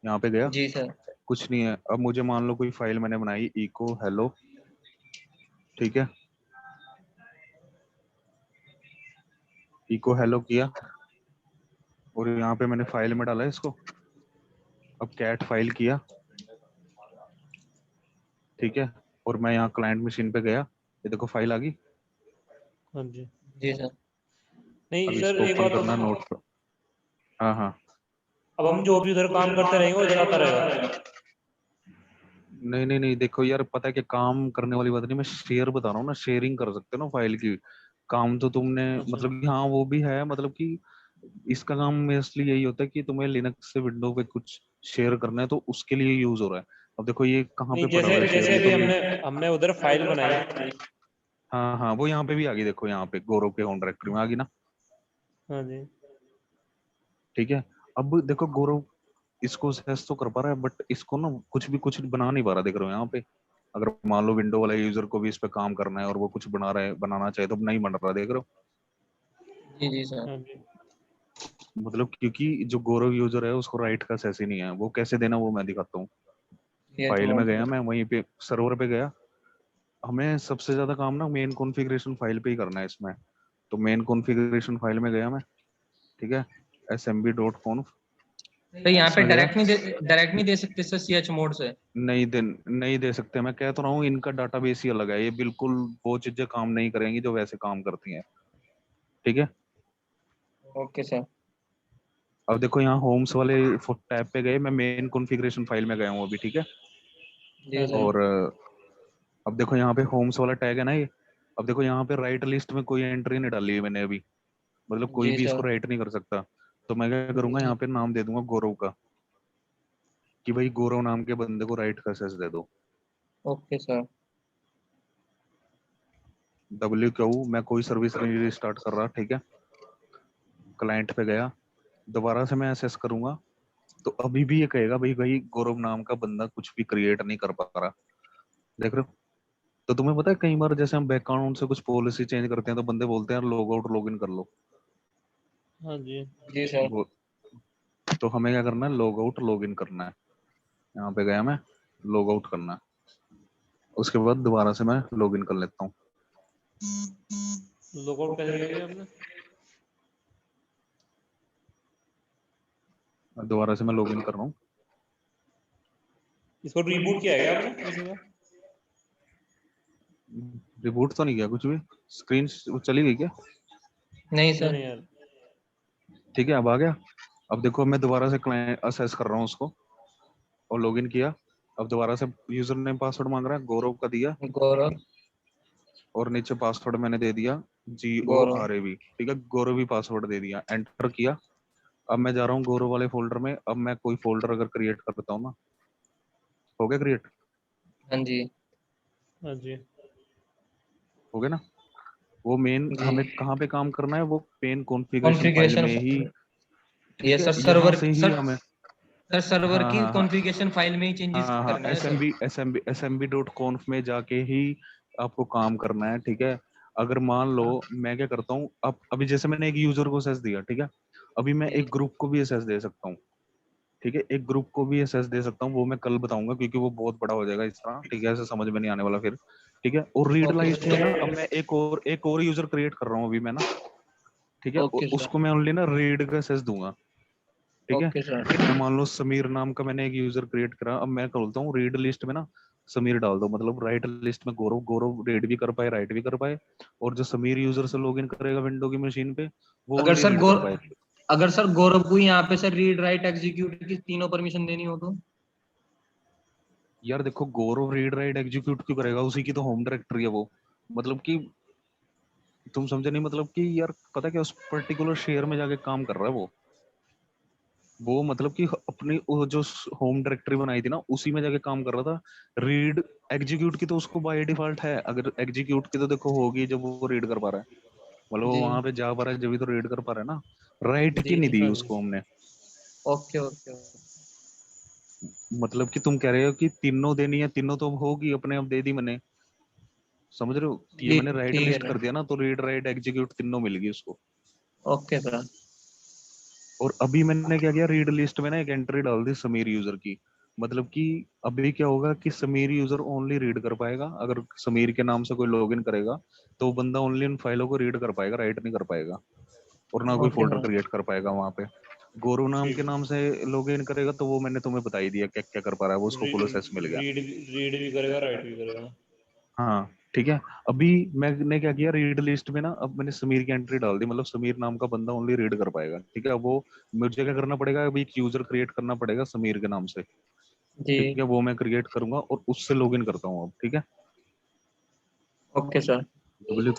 यहाँ पे गया, जी सर। कुछ नहीं है। अब मुझे मान लो कोई फाइल मैंने बनाई इको हेलो, ठीक है, इको हेलो किया और यहाँ पे मैंने फाइल में डाला इसको। अब कैट फाइल किया, ठीक है, और मैं यहाँ क्लाइंट मशीन पे गया, ये देखो फाइल आ गई। हाँ जी। जी सर। नहीं अब सर, इसको एक ओपन बात करना और। नोट। हाँ हाँ, अब हम जो भी उधर काम करते रहेंगे वो इधर आता रहेगा। नहीं नहीं नहीं, देखो यार पता है कि काम करने वाली बात नहीं, मैं शेयर बता रहा हूँ ना, शेयरिंग कर सकते हो ना फाइल की। काम तो तुमने अच्छा। मतलब कि हाँ वो भी है, मतलब कि इसका काम मोस्टली यही होता है कि तुम्हें लिनक्स से विंडो पे कुछ शेयर करना है तो उसके लिए यूज हो रहा है। अब देखो ये कहाँ नहीं, पे पड़ा हुआ जैसे है शेयर, जैसे ये तो अभी हमने हमने उधर फाइल बनाई। हाँ हाँ वो यहाँ पे भी आ गई, देखो यहाँ पे गौरव के होम डायरेक्टरी में आ गई ना। हाँ जी। ठीक है, अब देखो गौरव इसको सेस तो कर पा रहा है बट इसको ना कुछ बना नहीं पा रहा, देख रहे हो यहाँ पे। अगर मान लो विंडो वाले यूजर को भी इस पे काम करना है और वो कुछ बना रहा है, बनाना चाहे तो नहीं बन रहा, देख रहे हो? जी जी सर। हाँ जी। मतलब क्योंकि जो गौरव यूजर है उसको राइट का सेस ही नहीं है। वो कैसे देना वो मैं दिखाता हूँ। ये तो फाइल में नोट गया कर। मैं, वहीं पे सर्वर पे गया। हमें सबसे ज्यादा काम ना मेन कॉन्फ़िगरेशन फाइल पे ही करना है इसमें। तो मेन कॉन्फ़िगरेशन फाइल में गया मैं, ठीक है, smb.conf, तो यहाँ पे इसमें गया। डायरेक्ट नहीं दे सकते सर CH मोड से? नहीं दे सकते, मैं कह तो रहा हूँ इनका डाटाबेस ही अलग है। ये बिल्कुल वो चीजें काम नहीं करेंगी जो वैसे काम करती हैं। ठीक है, ओके सर। अब देखो यहाँ होम्स वाले टैब पे गए, मैं मेन कॉन्फ़िगरेशन फाइल में गया हूँ अभी। ठीक है, जी हाँ जी। सर। और अब देखो यहाँ पे होम्स वाला टैग है ना ये। अब देखो यहाँ पे राइट लिस्ट में कोई एंट्री नहीं डाली है मैंने अभी, मतलब कोई जी भी इसको सर। राइट नहीं कर सकता। तो मैं क्या जी करूंगा, सर। यहाँ पे नाम दे दूंगा गौरव का, कि भाई गौरव नाम के बंदे को राइट का एक्सेस दे दो। Okay sir. WQ, मैं कोई सर्विस नहीं स्टार्ट कर रहा। ठीक है, क्लाइंट पे गया, दोबारा से मैं एक्सेस करूंगा तो अभी भी ये कहेगा भाई भाई गौरव नाम का बंदा कुछ भी क्रिएट नहीं कर पा रहा, देख रहे हो? तो तुम्हें पता है कई बार जैसे हम बैकग्राउंड से कुछ पॉलिसी चेंज करते हैं तो बंदे बोलते हैं लॉग आउट लॉग इन कर लो। हाँ जी। जी सर। वो तो हमें क्या करना है, लॉग आउट लॉग इन करना है। यहाँ पे गया मैं, लॉग आउट करना है, उसके बाद दोबारा से मैं लॉग इन कर लेता हूँ। लॉगआउट कैसे किया भैया आपने? दोबारा से मैं लॉग इन कर रहा हूँ। इसको रिबूट किया है क्या आपने किसी का? रिबूट तो नहीं किया कुछ भी, स्क्रीन चली गई क्या? नहीं नहीं सर। नहीं यार। ठीक है, अब आ गया। अब देखो मैं दोबारा से क्लाइंट असेस कर रहा हूँ उसको और लॉगिन किया। अब दोबारा से यूजर नेम पासवर्ड मांग रहा है, गौरव का दिया गौरव और नीचे पासवर्ड मैंने दे दिया गौरव GORAV, ठीक है, गौरव ही पासवर्ड दे दिया, एंटर किया। अब मैं जा रहा हूँ गौरव वाले फोल्डर में। अब मैं कोई फोल्डर अगर क्रिएट करता हूँ ना, हो गया क्रिएट, हाँ जी हाँ जी। हो गया ना। वो मेन जी हमें कहाँ पे काम करना है, वो पेन कॉन्फ़िगरेशन फाइल कॉन्फ़िगरेशन में ही, ये ठीक है, सर यहाँ सर्वर से ही सर हमें। सर सर्वर हाँ की हाँ हाँ कॉन्फ़िगरेशन फाइल में ही चेंजेस हाँ हाँ करना है सर। smb.conf में जाके ही आपको काम करना है, ठीक है। अगर मान लो मैं क्या करता हूँ, अब अभी जैसे मैंने एक यूजर को एसेस दिया, ठीक है, अभी मैं जी एक ग्रुप को भी एसेस दे सकता हूँ, ठीक है, एक ग्रुप को भी एसेस दे सकता हूँ। वो मैं कल बताऊंगा क्योंकि वो बहुत बड़ा हो जाएगा इस तरह, ठीक है, ऐसे समझ में नहीं आने वाला फिर, ठीक है। और रीड ओके लाइस्ट में ना सर अब मैं एक और यूजर क्रिएट कर रहा हूँ अभी मैं ना, ठीक है, ओके सर उसको मैं ओनली ना रीड का एसेस दूंगा, ठीक है। ओके सर मैं मान लो समीर नाम का मैंने एक यूजर क्रिएट करा, अब मैं बोलता हूँ रीड लिस्ट में ना समीर डाल दो, मतलब राइट लिस्ट में गौरव, गौरव रीड भी कर पाए राइट भी कर पाए, और जो समीर यूजर से लॉगिन करेगा विंडो की मशीन पे वो अगर ओनली सर रीड कर पाए। अगर सर गौरव को यहाँ पे सर रीड राइट एग्जीक्यूट की तीनों परमिशन देनी हो तो? यार देखो, गौरव रीड राइट एग्जीक्यूट क्यों करेगा, उसी की तो होम डायरेक्टरी है वो, मतलब कि तुम समझे नहीं, मतलब कि यार पता क्या, उस पर्टिकुलर शेयर में जाके काम कर रहा है वो मतलब कि अपनी वो जो होम डायरेक्टरी बनाई थी ना उसी में जाके काम कर रहा था। रीड एग्जीक्यूट की तो उसको बाय डिफॉल्ट है, अगर एग्जीक्यूट की तो देखो होगी जब वो रीड कर पा रहा है, मतलब वो जी वहां पे जा पा रहा है जब भी तो रीड कर पा रहा है ना। राइट की जी नहीं जी दी हाँ जी। उसको हमने। ओके ओके मतलब कि तुम कह रहे हो कि तीनों देनी है, तीनों तो होगी अपने आप दे दी मैंने, समझ रहे हो, ये जी मैंने राइट ठीक है लिस्ट कर सर दिया ना, तो रीड राइट एग्जीक्यूट तीनों मिल गई उसको। ओके सर और अभी मैंने क्या किया, रीड लिस्ट में ना एक एंट्री डाल दी समीर यूजर की, मतलब कि अभी क्या होगा कि समीर यूजर ओनली रीड कर पाएगा, अगर समीर के नाम से कोई लॉगिन करेगा तो वो बंदा ओनली उन फाइलों को रीड कर पाएगा, राइट नहीं कर पाएगा, और ना कोई ओके फोल्डर सर क्रिएट कर पाएगा वहां पे। गौरव नाम के ठीक नाम से लॉगिन करेगा तो वो मैंने तुम्हें बता ही दिया क्या क्या कर पा रहा है वो, उसको री, फुल एक्सेस मिल गया। रीड भी करेगा राइट भी करेगा। हाँ ठीक है। अभी मैंने क्या किया, रीड लिस्ट में ना अब मैंने समीर की एंट्री डाल दी, मतलब समीर नाम का बंदा ओनली रीड कर पाएगा, ठीक है। अब वो मुझे क्या करना पड़ेगा, अभी एक यूजर क्रिएट करना पड़ेगा समीर के नाम से, जी ठीक है, वो मैं क्रिएट करूंगा और उससे लॉगिन करता हूँ अब, ठीक है। ओके सर डब्ल्यू,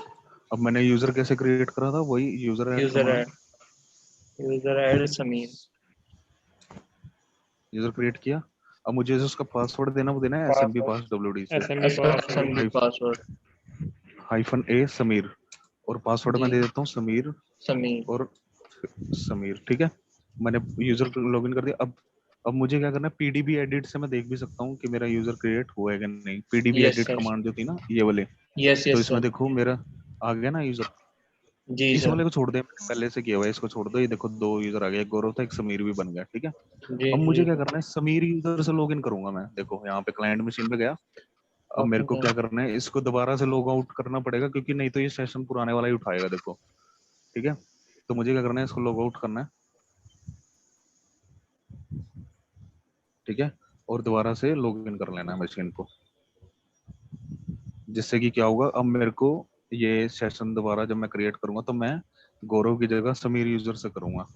अब मैंने यूजर कैसे क्रिएट करा था, वही user add user command, add user add Sameer user create किया। अब मुझे जो उसका पासवर्ड देना वो देना है SMB password pass WD SMB password. SMB password hyphen A Sameer, और पासवर्ड जी मैं दे देता हूँ समीर समीर और समीर, ठीक है। मैंने यूजर लॉगिन कर दिया। अब मुझे क्या करना है, PDB एडिट से मैं देख भी सकता हूँ कि मेरा यूजर क्रिएट हुआ है कि नहीं, PDB yes edit sir command जो थी ना ये वाले, यस तो यस इसमें सर देखो मेरा आ गया ना यूजर। जी इस सर वाले को छोड़ दे, मैंने पहले से किया हुआ है, इसको छोड़ दो, ये देखो दो यूजर आ गए, एक गौरव था एक समीर भी बन गया, ठीक है। जी अब मुझे जी क्या सर करना है, समीर यूजर से लॉगिन करूंगा मैं, देखो यहाँ पे क्लाइंट मशीन पे गया। अब मेरे ओके को सर क्या करना है, इसको दोबारा से लॉग आउट करना पड़ेगा क्योंकि नहीं तो ये सेशन पुराने वाला ही उठाएगा, देखो, ठीक है। तो मुझे क्या करना है, इसको लॉग आउट करना है, ठीक है, और दोबारा से लॉग इन कर लेना है मशीन को, जिससे कि क्या होगा, अब मेरे को ये सेशन दोबारा जब मैं क्रिएट करूंगा तो मैं गौरव की जगह समीर यूजर से करूंगा,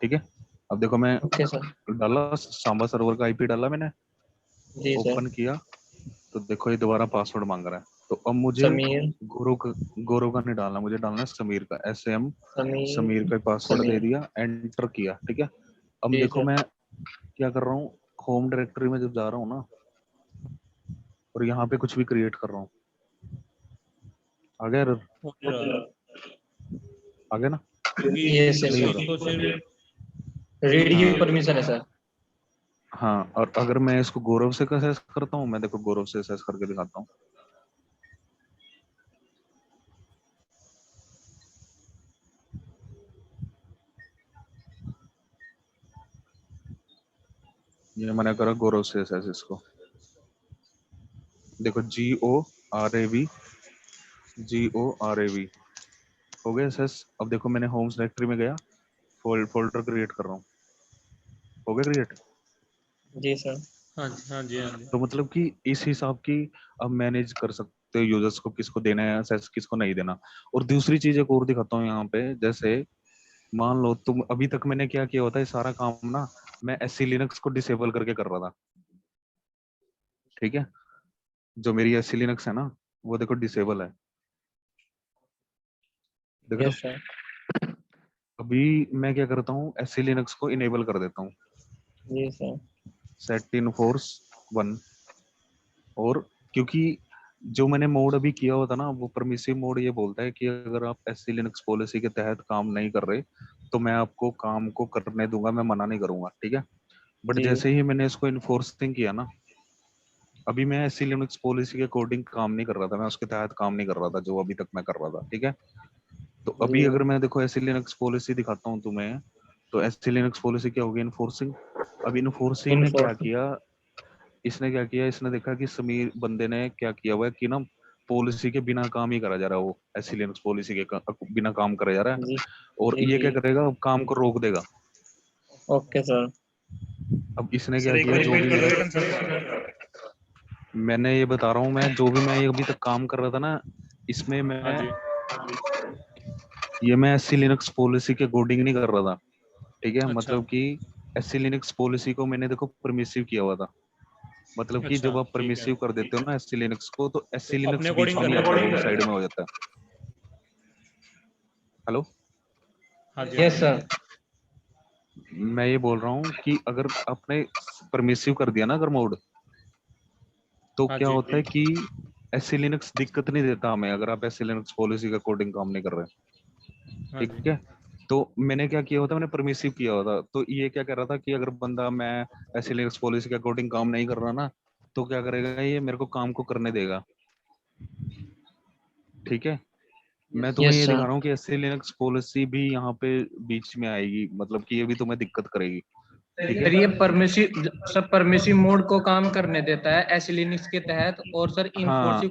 ठीक है। अब देखो मैं ओके सर डाला सांबा सर्वर का IP डाला मैंने, जी सर ओपन किया, तो देखो ये दोबारा पासवर्ड मांग रहा है। तो अब मुझे समीर गौरव का गौरव का नहीं डालना, मुझे डालना है समीर का, SM समीर समीर का पासवर्ड दे समीर दिया, एंटर किया, ठीक है। अब जी देखो सर मैं क्या कर रहा हूँ, होम डायरेक्टरी में जब जा रहा हूँ ना और यहाँ पे कुछ भी क्रिएट कर रहा हूँ, आ गया error? आ गया ना, क्योंकि यस यस नहीं हो सर समीर को रहा। सिर्फ रीड रीड की की हाँ परमिशन है परमिशन सर है। हाँ, और अगर मैं इसको गौरव से कैसे करता हूँ, मैं देखो गौरव से असेस करके दिखाता हूँ। ये मैंने करा गौरव से असेस, इसको देखो GORAV हो गया असेस। अब देखो मैंने होम्स डायरेक्टरी में गया, फोल्डर क्रिएट कर रहा हूँ, हो गया क्रिएट। जी सर हाँ जी हाँ जी हाँ जी। तो मतलब कि इस हिसाब की अब मैनेज कर सकते हो यूजर्स को, किसको देना है असेस किसको नहीं देना। और दूसरी चीज एक और दिखाता हूँ यहाँ पे, जैसे मान लो तुम, अभी तक मैंने क्या किया होता है सारा काम ना, मैं SC लिनक्स को डिसेबल करके कर रहा था, ठीक है, जो मेरी एससी लिनक्स है ना वो देखो डिसेबल है, देख रहे हो? Yes sir. अभी मैं क्या करता हूँ, एससी लिनक्स को इनेबल कर देता हूँ, जी सर। सेट इन फोर्स 1, और क्योंकि जो मैंने मोड अभी किया हुआ था ना, वो परमिसिव मोड ये बोलता है कि अगर आप एससी लिनक्स पॉलिसी के तहत काम नहीं कर रहे तो मैं आपको काम को करने दूंगा, मैं मना नहीं करूंगा, ठीक है। बट जी। जैसे ही मैंने इसको इन्फोर्सिंग किया ना, अभी मैं एससी लिनक्स पॉलिसी के अकॉर्डिंग काम नहीं कर रहा था, मैं उसके तहत काम नहीं कर रहा था जो अभी तक मैं कर रहा था, ठीक है। तो अभी जी। अगर मैं देखो एससी लिनक्स पॉलिसी दिखाता हूँ तुम्हें, तो एससी लिनक्स पॉलिसी क्या होगी, इन्फोर्सिंग। अब इन्फोर्सिंग ने क्या किया, इसने क्या किया, इसने देखा कि समीर बंदे ने क्या किया हुआ है कि ना पॉलिसी के बिना काम ही करा जा रहा है, वो एससी लिनक्स पॉलिसी के बिना काम करा जा रहा है, जी। और जी ये जी। क्या करेगा, अब काम को रोक देगा। Okay sir. अब इसने क्या सर एक किया, बार जो रिपीट भी कर मेरा, दोगे कंसर्न? मैंने ये बता रहा हूँ, मैं जो भी मैं ये अभी तक काम कर रहा था ना, इसमें हाँ मैं जी। ये मैं एससी लिनक्स पॉलिसी के अकॉर्डिंग नहीं कर रहा था, ठीक है। अच्छा मतलब कि एससी लिनक्स पॉलिसी को मैंने देखो परमिसिव किया हुआ था, मतलब कि अच्छा जब आप ठीक है, परमिसिव कर देते हो ना एससी लिनक्स को, तो एससी तो अपने लिनक्स बीच अकॉर्डिंग में नहीं करना आता, वो है। साइड में हो जाता है। हेलो, हाँ जी हाँ यस जी। सर। मैं ये बोल रहा हूँ कि अगर आपने परमिसिव कर दिया ना अगर मोड, तो हाँ क्या जी होता है कि एससी लिनक्स दिक्कत नहीं देता हमें, अगर आप एससी लिनक्स पॉलिसी के अकॉर्डिंग काम नहीं कर रहे, हाँ ठीक जी। है। तो मैंने क्या किया होता, मैंने परमिसिव किया होता, तो ये क्या कर रहा था कि अगर बंदा मैं एससी लिनक्स पॉलिसी के अकॉर्डिंग काम नहीं कर रहा ना, तो क्या करेगा, ये मेरे को काम को करने देगा, ठीक है। मैं तुम्हें यस ये दिखा सर। रहा हूँ कि एससी लिनक्स पॉलिसी भी यहाँ पे बीच में आएगी, मतलब कि ये भी तुम्हें दिक्कत करेगी, ठीक सर है। ये परमिसिव, सर परमिसिव मोड को काम करने देता है एस लिनक्स के तहत, और सर हाँ इनफोर्सिव